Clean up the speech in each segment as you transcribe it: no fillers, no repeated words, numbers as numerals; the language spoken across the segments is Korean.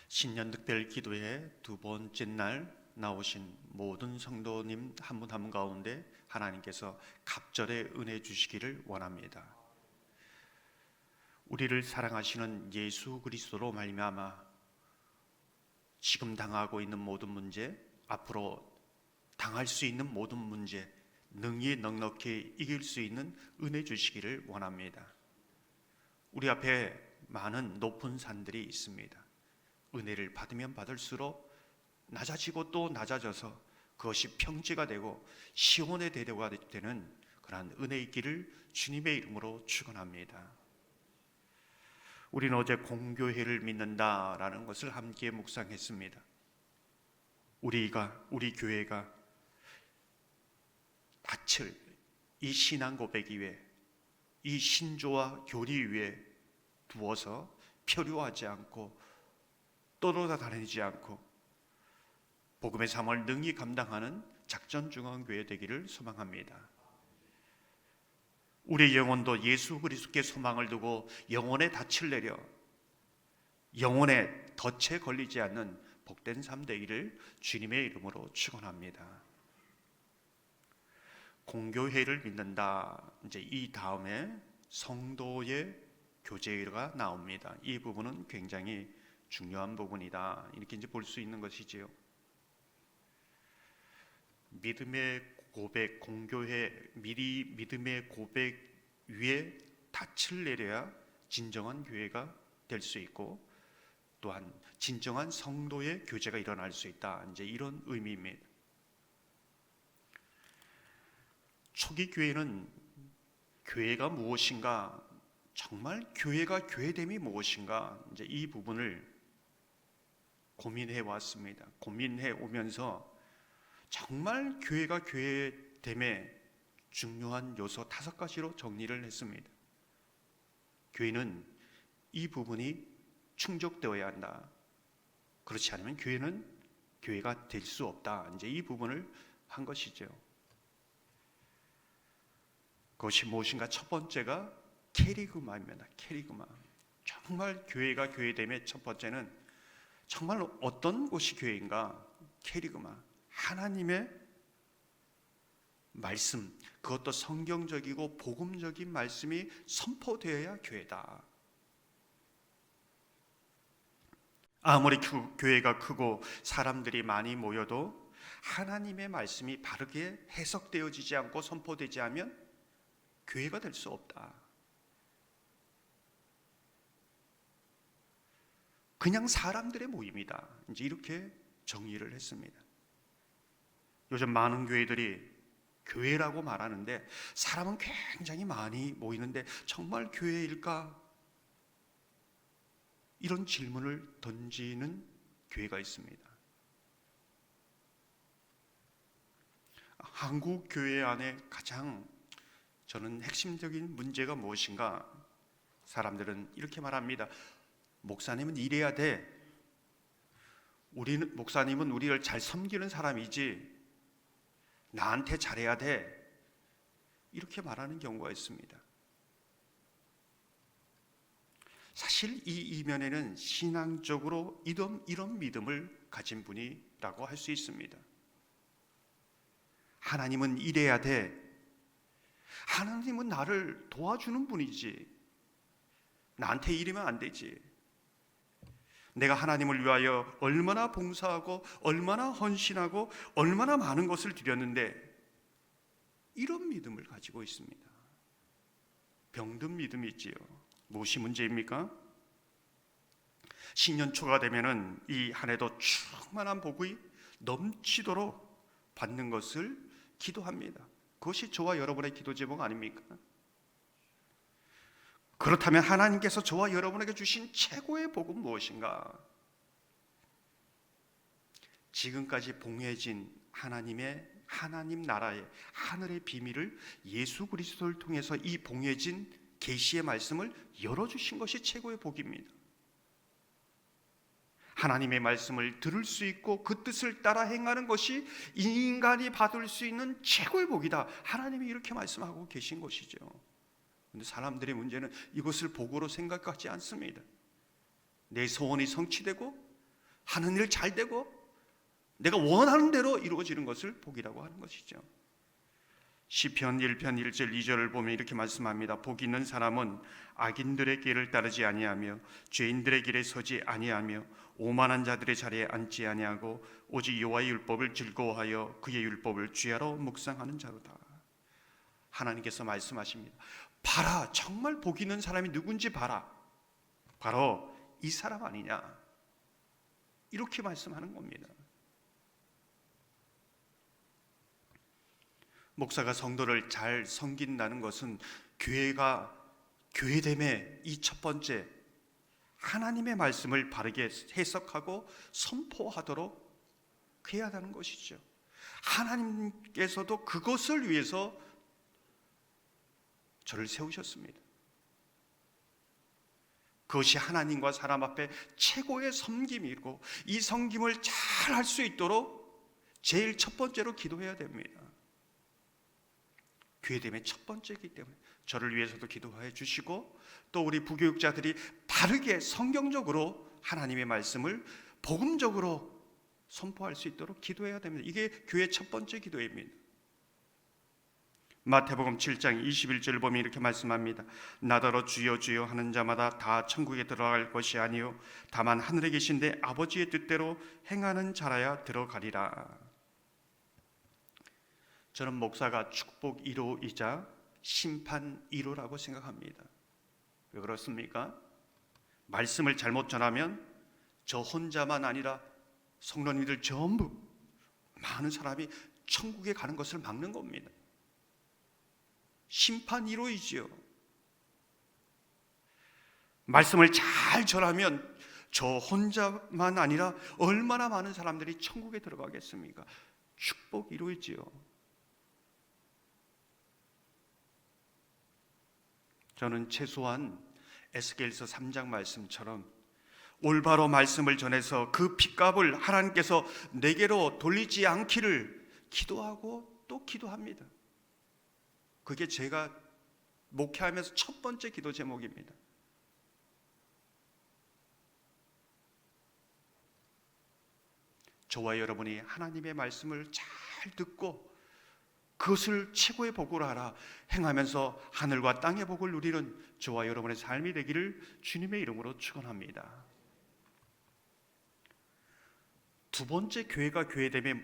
신년 특별 기도회 두 번째 날 나오신 모든 성도님 한 분 한 분 가운데 하나님께서 갑절의 은혜 주시기를 원합니다. 우리를 사랑하시는 예수 그리스도로 말미암아 지금 당하고 있는 모든 문제, 앞으로 당할 수 있는 모든 문제 능히 넉넉히 이길 수 있는 은혜 주시기를 원합니다. 우리 앞에 많은 높은 산들이 있습니다. 은혜를 받으면 받을수록 낮아지고 또 낮아져서 그것이 평지가 되고 시온의 대도가 되는 그러한 은혜 있기를 주님의 이름으로 축원합니다. 우리는 어제 공교회를 믿는다라는 것을 함께 묵상했습니다. 우리 교회가 닻을 이 신앙 고백 위에, 이 신조와 교리 위에 두어서 표류하지 않고 떠돌아다니지 않고 복음의 삶을 능히 감당하는 작전중앙교회 되기를 소망합니다. 우리의 영혼도 예수 그리스도께 소망을 두고 영혼의 닻을 내려 영혼의 덫에 걸리지 않는 복된 삶 되기를 주님의 이름으로 축원합니다. 공교회를 믿는다. 이제 이 다음에 성도의 교제가 나옵니다. 이 부분은 굉장히 중요한 부분이다. 이렇게 이제 볼 수 있는 것이지요. 믿음의 고백, 공교회, 미리 믿음의 고백 위에 닻을 내려야 진정한 교회가 될 수 있고 또한 진정한 성도의 교제가 일어날 수 있다. 이제 이런 의미입니다. 초기 교회는 교회가 무엇인가, 정말 교회가 교회됨이 무엇인가, 이제 이 부분을 고민해 왔습니다. 고민해 오면서 정말 교회가 교회됨의 중요한 요소 5가지로 정리를 했습니다. 교회는 이 부분이 충족되어야 한다. 그렇지 않으면 교회는 교회가 될 수 없다. 이제 이 부분을 한 것이죠. 그것이 무엇인가? 첫 번째가 캐리그마입니다. 캐리그마. 정말 교회가 교회됨의 첫 번째는 정말 어떤 곳이 교회인가? 캐리그마. 하나님의 말씀, 그것도 성경적이고 복음적인 말씀이 선포되어야 교회다. 아무리 교회가 크고 사람들이 많이 모여도 하나님의 말씀이 바르게 해석되어지지 않고 선포되지 않으면 교회가 될 수 없다. 그냥 사람들의 모임이다. 이제 이렇게 정의를 했습니다. 요즘 많은 교회들이 교회라고 말하는데 사람은 굉장히 많이 모이는데 정말 교회일까? 이런 질문을 던지는 교회가 있습니다. 한국 교회 안에 가장 저는 핵심적인 문제가 무엇인가? 사람들은 이렇게 말합니다. 목사님은 이래야 돼. 목사님은 우리를 잘 섬기는 사람이지 나한테 잘해야 돼. 이렇게 말하는 경우가 있습니다. 사실 이 이면에는 신앙적으로 이런 믿음을 가진 분이라고 할 수 있습니다. 하나님은 이래야 돼. 하나님은 나를 도와주는 분이지. 나한테 이러면 안 되지. 내가 하나님을 위하여 얼마나 봉사하고 얼마나 헌신하고 얼마나 많은 것을 드렸는데 이런 믿음을 가지고 있습니다. 병든 믿음이 있지요. 무엇이 문제입니까? 신년초가 되면은 이 한 해도 충만한 복이 넘치도록 받는 것을 기도합니다. 그것이 저와 여러분의 기도 제목 아닙니까? 그렇다면 하나님께서 저와 여러분에게 주신 최고의 복은 무엇인가? 지금까지 봉해진 하나님 나라의 하늘의 비밀을 예수 그리스도를 통해서 이 봉해진 계시의 말씀을 열어주신 것이 최고의 복입니다. 하나님의 말씀을 들을 수 있고 그 뜻을 따라 행하는 것이 인간이 받을 수 있는 최고의 복이다. 하나님이 이렇게 말씀하고 계신 것이죠. 그런데 사람들의 문제는 이것을 복으로 생각하지 않습니다. 내 소원이 성취되고 하는 일 잘 되고 내가 원하는 대로 이루어지는 것을 복이라고 하는 것이죠. 시편 1편 1절 2절을 보면 이렇게 말씀합니다. 복 있는 사람은 악인들의 길을 따르지 아니하며 죄인들의 길에 서지 아니하며 오만한 자들의 자리에 앉지 아니하고 오직 여호와의 율법을 즐거워하여 그의 율법을 주야로 묵상하는 자로다. 하나님께서 말씀하십니다. 봐라, 정말 복 있는 사람이 누군지 봐라. 바로 이 사람 아니냐, 이렇게 말씀하는 겁니다. 목사가 성도를 잘 섬긴다는 것은 교회가 교회됨의 이 첫 번째, 하나님의 말씀을 바르게 해석하고 선포하도록 해야 하는 것이죠. 하나님께서도 그것을 위해서 저를 세우셨습니다. 그것이 하나님과 사람 앞에 최고의 섬김이고, 이 섬김을 잘 할 수 있도록 제일 첫 번째로 기도해야 됩니다. 교회됨의 첫 번째이기 때문에 저를 위해서도 기도해 주시고, 또 우리 부교육자들이 바르게 성경적으로 하나님의 말씀을 복음적으로 선포할 수 있도록 기도해야 됩니다. 이게 교회의 첫 번째 기도입니다. 마태복음 7장 21절을 보면 이렇게 말씀합니다. 나더러 주여 주여 하는 자마다 다 천국에 들어갈 것이 아니요 다만 하늘에 계신데 아버지의 뜻대로 행하는 자라야 들어가리라. 저는 목사가 축복 1호이자 심판 1호라고 생각합니다. 왜 그렇습니까? 말씀을 잘못 전하면 저 혼자만 아니라 성도님들 전부 많은 사람이 천국에 가는 것을 막는 겁니다. 심판 1호이지요. 말씀을 잘 전하면 저 혼자만 아니라 얼마나 많은 사람들이 천국에 들어가겠습니까? 축복 1호이지요. 저는 최소한 에스겔서 3장 말씀처럼 올바로 말씀을 전해서 그 핏값을 하나님께서 내게로 돌리지 않기를 기도하고 또 기도합니다. 그게 제가 목회하면서 첫 번째 기도 제목입니다. 저와 여러분이 하나님의 말씀을 잘 듣고 그것을 최고의 복으로 알아 행하면서 하늘과 땅의 복을 누리는 저와 여러분의 삶이 되기를 주님의 이름으로 축원합니다. 두 번째 교회가 교회됨의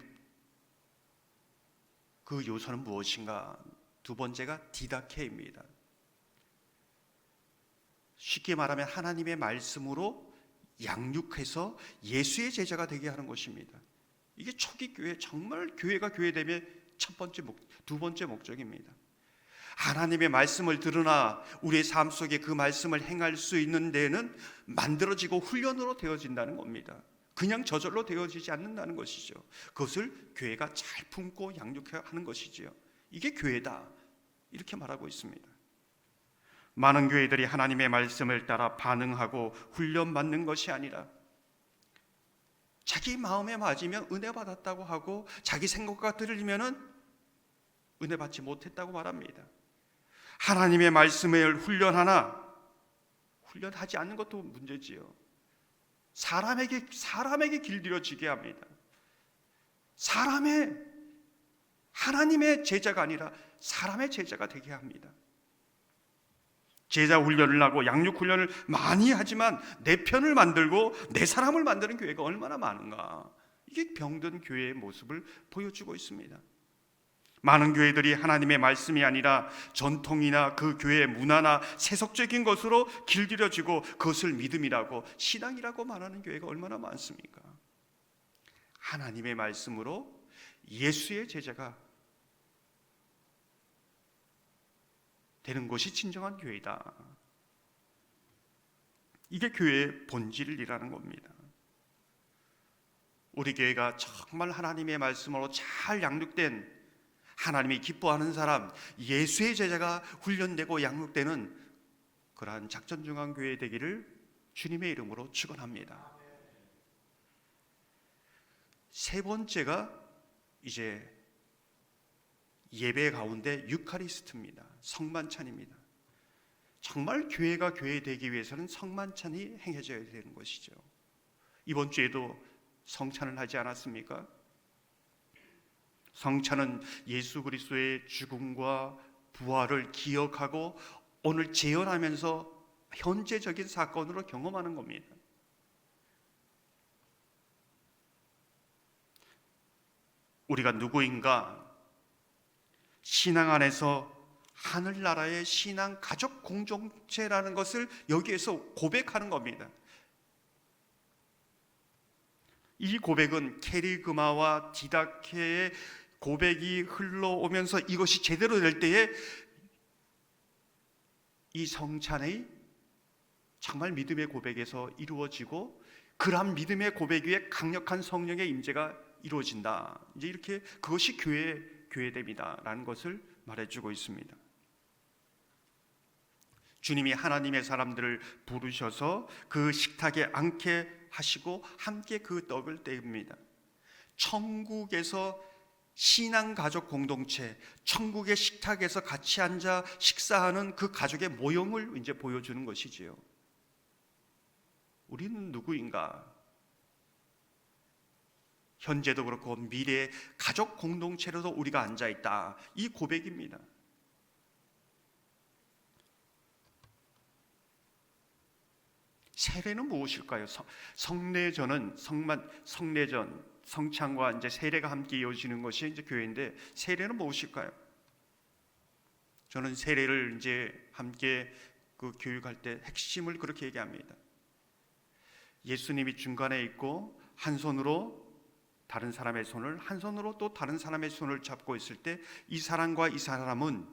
그 요소는 무엇인가? 두 번째가 디다케입니다. 쉽게 말하면 하나님의 말씀으로 양육해서 예수의 제자가 되게 하는 것입니다. 이게 초기 교회, 정말 교회가 교회됨의 두 번째 목적입니다. 하나님의 말씀을 들으나 우리의 삶 속에 그 말씀을 행할 수 있는 데는 만들어지고 훈련으로 되어진다는 겁니다. 그냥 저절로 되어지지 않는다는 것이죠. 그것을 교회가 잘 품고 양육해야 하는 것이지요. 이게 교회다, 이렇게 말하고 있습니다. 많은 교회들이 하나님의 말씀을 따라 반응하고 훈련받는 것이 아니라 자기 마음에 맞으면 은혜 받았다고 하고 자기 생각과 들리면은 은혜 받지 못했다고 말합니다. 하나님의 말씀을 훈련하지 않는 것도 문제지요. 사람에게 길들여지게 합니다. 하나님의 제자가 아니라 사람의 제자가 되게 합니다. 제자 훈련을 하고 양육 훈련을 많이 하지만 내 편을 만들고 내 사람을 만드는 교회가 얼마나 많은가. 이게 병든 교회의 모습을 보여주고 있습니다. 많은 교회들이 하나님의 말씀이 아니라 전통이나 그 교회의 문화나 세속적인 것으로 길들여지고 그것을 믿음이라고 신앙이라고 말하는 교회가 얼마나 많습니까? 하나님의 말씀으로 예수의 제자가 되는 것이 진정한 교회다. 이게 교회의 본질이라는 겁니다. 우리 교회가 정말 하나님의 말씀으로 잘 양육된, 하나님이 기뻐하는 사람, 예수의 제자가 훈련되고 양육되는 그러한 작전중앙교회 되기를 주님의 이름으로 축원합니다. 세 번째가 이제 예배 가운데 유카리스트입니다. 성만찬입니다. 정말 교회가 교회 되기 위해서는 성만찬이 행해져야 되는 것이죠. 이번 주에도 성찬을 하지 않았습니까? 성찬은 예수 그리스도의 죽음과 부활을 기억하고 오늘 재현하면서 현재적인 사건으로 경험하는 겁니다. 우리가 누구인가? 신앙 안에서 하늘나라의 신앙 가족 공동체라는 것을 여기에서 고백하는 겁니다. 이 고백은 케리그마와 디다케의 고백이 흘러오면서 이것이 제대로 될 때에 이 성찬의 정말 믿음의 고백에서 이루어지고, 그러한 믿음의 고백 위에 강력한 성령의 임재가 이루어진다. 이제 이렇게 그것이 교회됨이다라는 것을 말해주고 있습니다. 주님이 하나님의 사람들을 부르셔서 그 식탁에 앉게 하시고 함께 그 떡을 떼입니다. 천국에서 신앙 가족 공동체, 천국의 식탁에서 같이 앉아 식사하는 그 가족의 모형을 이제 보여주는 것이지요. 우리는 누구인가? 현재도 그렇고 미래의 가족 공동체로도 우리가 앉아 있다. 이 고백입니다. 세례는 무엇일까요? 성례전은 성찬과 이제 세례가 함께 이어지는 것이 이제 교회인데, 세례는 무엇일까요? 저는 세례를 이제 함께 그 교육할 때 핵심을 그렇게 얘기합니다. 예수님이 중간에 있고 한 손으로 다른 사람의 손을, 한 손으로 또 다른 사람의 손을 잡고 있을 때 이 사람과 이 사람은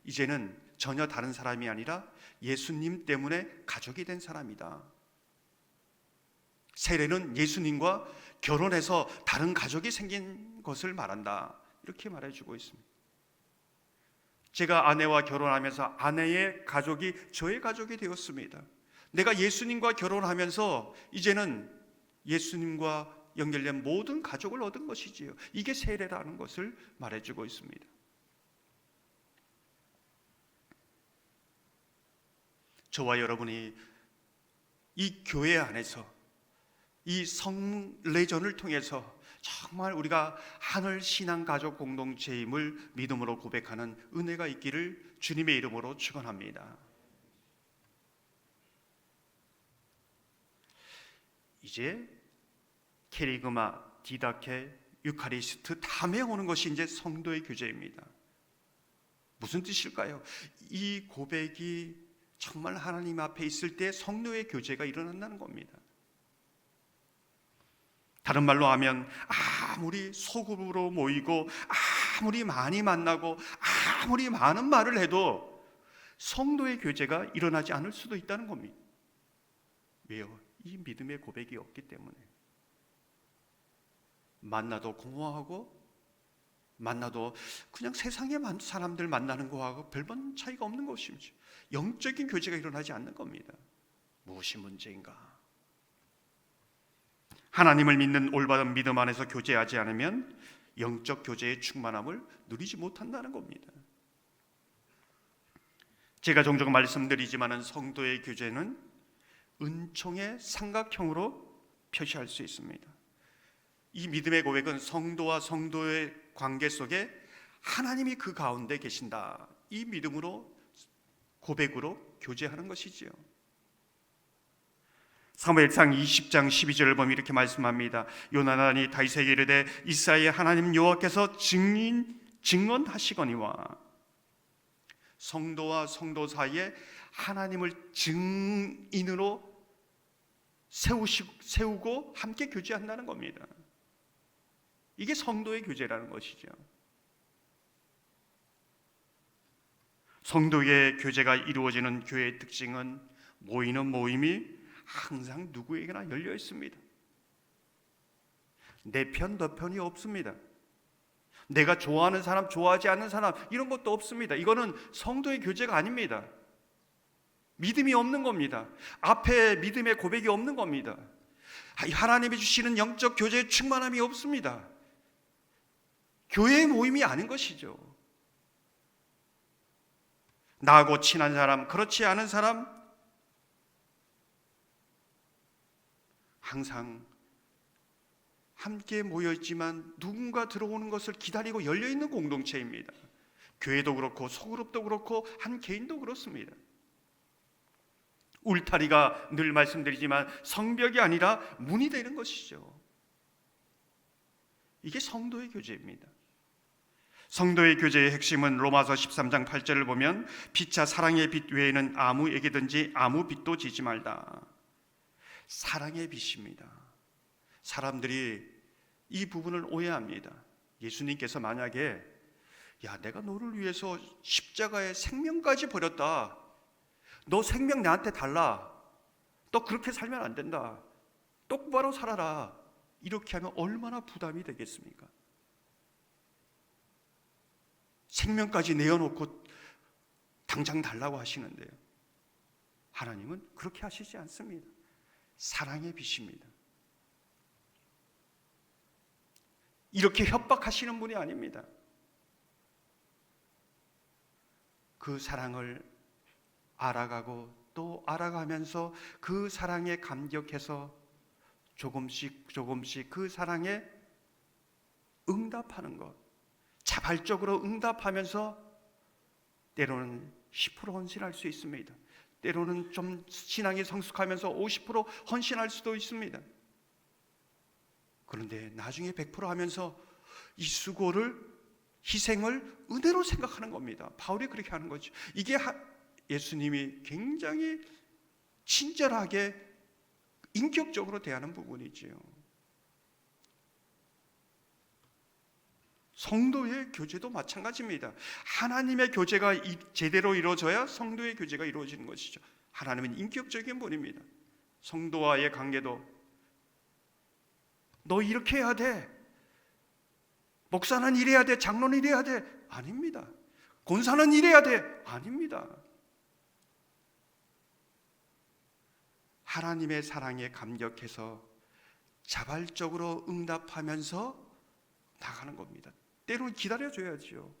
이제는 전혀 다른 사람이 아니라 예수님 때문에 가족이 된 사람이다. 세례는 예수님과 결혼해서 다른 가족이 생긴 것을 말한다. 이렇게 말해주고 있습니다. 제가 아내와 결혼하면서 아내의 가족이 저의 가족이 되었습니다. 내가 예수님과 결혼하면서 이제는 예수님과 연결된 모든 가족을 얻은 것이지요. 이게 세례라는 것을 말해주고 있습니다. 저와 여러분이 이 교회 안에서 이 성례전을 통해서 정말 우리가 하늘 신앙 가족 공동체임을 믿음으로 고백하는 은혜가 있기를 주님의 이름으로 축원합니다. 이제 케리그마, 디다케, 유카리스트 다음에 오는 것이 이제 성도의 교제입니다. 무슨 뜻일까요? 이 고백이 정말 하나님 앞에 있을 때 성도의 교제가 일어난다는 겁니다. 다른 말로 하면 아무리 소그룹으로 모이고 아무리 많이 만나고 아무리 많은 말을 해도 성도의 교제가 일어나지 않을 수도 있다는 겁니다. 왜요? 이 믿음의 고백이 없기 때문에. 만나도 공허하고 만나도 그냥 세상의 사람들 만나는 거하고 별반 차이가 없는 것이죠. 영적인 교제가 일어나지 않는 겁니다. 무엇이 문제인가? 하나님을 믿는 올바른 믿음 안에서 교제하지 않으면 영적 교제의 충만함을 누리지 못한다는 겁니다. 제가 종종 말씀드리지만 성도의 교제는 은총의 삼각형으로 표시할 수 있습니다. 이 믿음의 고백은 성도와 성도의 관계 속에 하나님이 그 가운데 계신다. 이 믿음으로 고백으로 교제하는 것이지요. 사무엘상 20장 12절을 보면 이렇게 말씀합니다. 요나단이 다윗에게 이르되 이스라엘의 하나님 여호와께서 증언하시거니와. 성도와 성도 사이에 하나님을 증인으로 세우고 함께 교제한다는 겁니다. 이게 성도의 교제라는 것이죠. 성도의 교제가 이루어지는 교회의 특징은 모이는 모임이 항상 누구에게나 열려 있습니다. 내 편, 너 편이 없습니다. 내가 좋아하는 사람, 좋아하지 않는 사람 이런 것도 없습니다. 이거는 성도의 교제가 아닙니다. 믿음이 없는 겁니다. 앞에 믿음의 고백이 없는 겁니다. 하나님이 주시는 영적 교제의 충만함이 없습니다. 교회의 모임이 아닌 것이죠. 나하고 친한 사람, 그렇지 않은 사람 항상 함께 모여있지만 누군가 들어오는 것을 기다리고 열려있는 공동체입니다. 교회도 그렇고 소그룹도 그렇고 한 개인도 그렇습니다. 울타리가 늘 말씀드리지만 성벽이 아니라 문이 되는 것이죠. 이게 성도의 교제입니다. 성도의 교제의 핵심은 로마서 13장 8절을 보면 피차 사랑의 빛 외에는 아무에게든지 아무 빚도 지지 말다. 사랑의 빛입니다. 사람들이 이 부분을 오해합니다. 예수님께서 만약에 내가 너를 위해서 십자가에 생명까지 버렸다. 너 생명 나한테 달라. 너 그렇게 살면 안 된다. 똑바로 살아라. 이렇게 하면 얼마나 부담이 되겠습니까? 생명까지 내어놓고 당장 달라고 하시는데요. 하나님은 그렇게 하시지 않습니다. 사랑의 빛입니다. 이렇게 협박하시는 분이 아닙니다. 그 사랑을 알아가고 또 알아가면서 그 사랑에 감격해서 조금씩 그 사랑에 응답하는 것, 자발적으로 응답하면서 때로는 10% 헌신할 수 있습니다. 때로는 좀 신앙이 성숙하면서 50% 헌신할 수도 있습니다. 그런데 나중에 100% 하면서 이 수고를, 희생을 은혜로 생각하는 겁니다. 바울이 그렇게 하는 거죠. 이게 예수님이 굉장히 친절하게 인격적으로 대하는 부분이지요. 성도의 교제도 마찬가지입니다. 하나님의 교제가 제대로 이루어져야 성도의 교제가 이루어지는 것이죠. 하나님은 인격적인 분입니다. 성도와의 관계도 너 이렇게 해야 돼, 목사는 이래야 돼, 장로는 이래야 돼, 아닙니다. 권사는 이래야 돼, 아닙니다. 하나님의 사랑에 감격해서 자발적으로 응답하면서 나가는 겁니다. 때로는 기다려줘야죠.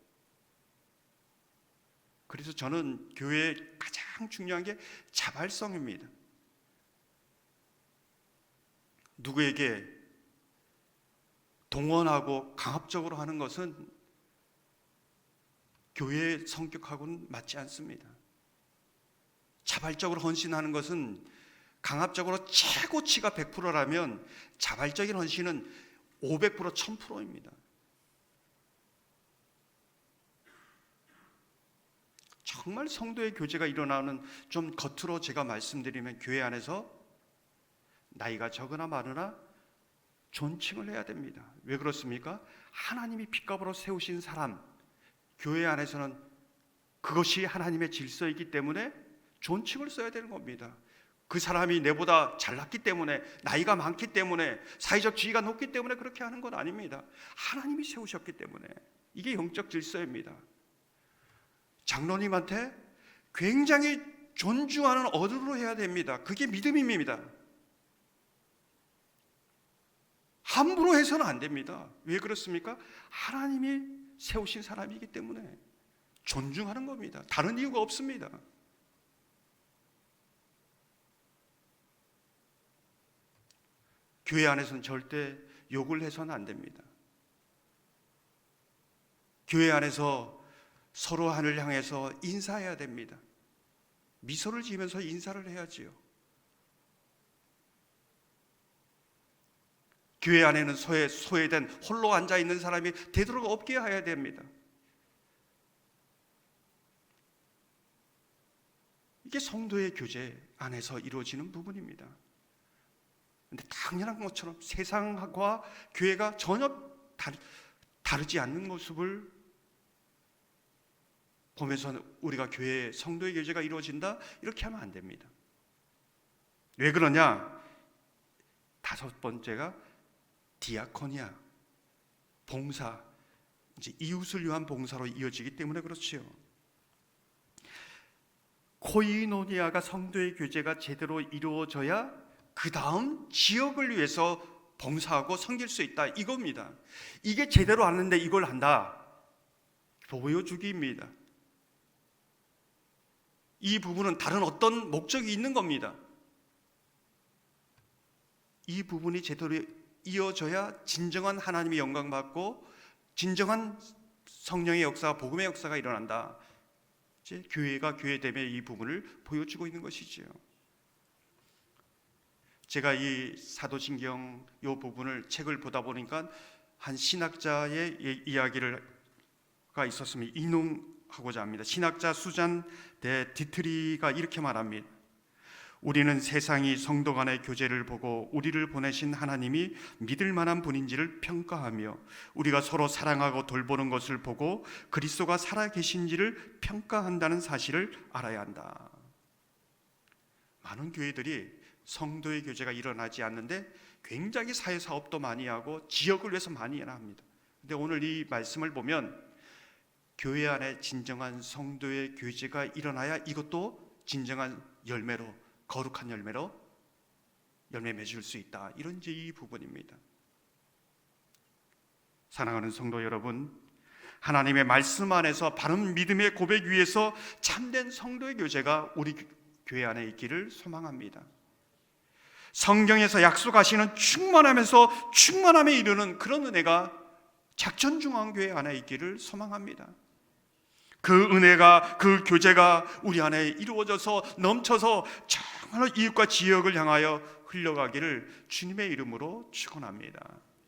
그래서 저는 교회의 가장 중요한 게 자발성입니다. 누구에게 동원하고 강압적으로 하는 것은 교회의 성격하고는 맞지 않습니다. 자발적으로 헌신하는 것은 강압적으로 최고치가 100%라면 자발적인 헌신은 500%, 1000%입니다. 정말 성도의 교제가 일어나는, 좀 겉으로 제가 말씀드리면 교회 안에서 나이가 적으나 많으나 존칭을 해야 됩니다. 왜 그렇습니까? 하나님이 핏값으로 세우신 사람, 교회 안에서는 그것이 하나님의 질서이기 때문에 존칭을 써야 되는 겁니다. 그 사람이 내보다 잘났기 때문에, 나이가 많기 때문에, 사회적 지위가 높기 때문에 그렇게 하는 건 아닙니다. 하나님이 세우셨기 때문에. 이게 영적 질서입니다. 장로님한테 굉장히 존중하는 어른으로 해야 됩니다. 그게 믿음입니다. 함부로 해서는 안 됩니다. 왜 그렇습니까? 하나님이 세우신 사람이기 때문에 존중하는 겁니다. 다른 이유가 없습니다. 교회 안에서는 절대 욕을 해서는 안 됩니다. 교회 안에서 서로 하늘 향해서 인사해야 됩니다. 미소를 지으면서 인사를 해야지요. 교회 안에는 소외된 홀로 앉아있는 사람이 되도록 없게 해야 됩니다. 이게 성도의 교제 안에서 이루어지는 부분입니다. 그런데 당연한 것처럼 세상과 교회가 전혀 다르지 않는 모습을 보면서 우리가 교회에 성도의 교제가 이루어진다, 이렇게 하면 안 됩니다. 왜 그러냐? 5번째가 디아코니아, 봉사, 이제 이웃을 위한 봉사로 이어지기 때문에 그렇지요. 코이노니아가 성도의 교제가 제대로 이루어져야 그 다음 지역을 위해서 봉사하고 섬길 수 있다, 이겁니다. 이게 제대로 하는데 이걸 한다, 보여주기입니다. 이 부분은 다른 어떤 목적이 있는 겁니다. 이 부분이 제대로 이어져야 진정한 하나님의 영광 받고 진정한 성령의 역사가, 복음의 역사가 일어난다. 이제 교회가 교회됨의 이 부분을 보여주고 있는 것이지요. 제가 이 사도신경 이 부분을 책을 보다 보니까 한 신학자의 이야기가 있었으면 인용하고자 합니다. 신학자 수잔 데 디트리가 이렇게 말합니다. 우리는 세상이 성도 간의 교제를 보고 우리를 보내신 하나님이 믿을 만한 분인지를 평가하며 우리가 서로 사랑하고 돌보는 것을 보고 그리스도가 살아계신지를 평가한다는 사실을 알아야 한다. 많은 교회들이 성도의 교제가 일어나지 않는데 굉장히 사회사업도 많이 하고 지역을 위해서 많이 합니다. 근데 오늘 이 말씀을 보면 교회 안에 진정한 성도의 교제가 일어나야 이것도 진정한 열매로, 거룩한 열매로 열매 맺을 수 있다. 이런 이제 이 부분입니다. 사랑하는 성도 여러분, 하나님의 말씀 안에서 바른 믿음의 고백 위에서 참된 성도의 교제가 우리 교회 안에 있기를 소망합니다. 성경에서 약속하시는 충만함에서 충만함에 이르는 그런 은혜가 작전중앙교회 안에 있기를 소망합니다. 그 은혜가, 그 교제가 우리 안에 이루어져서 넘쳐서 정말 이웃과 지역을 향하여 흘러가기를 주님의 이름으로 축원합니다.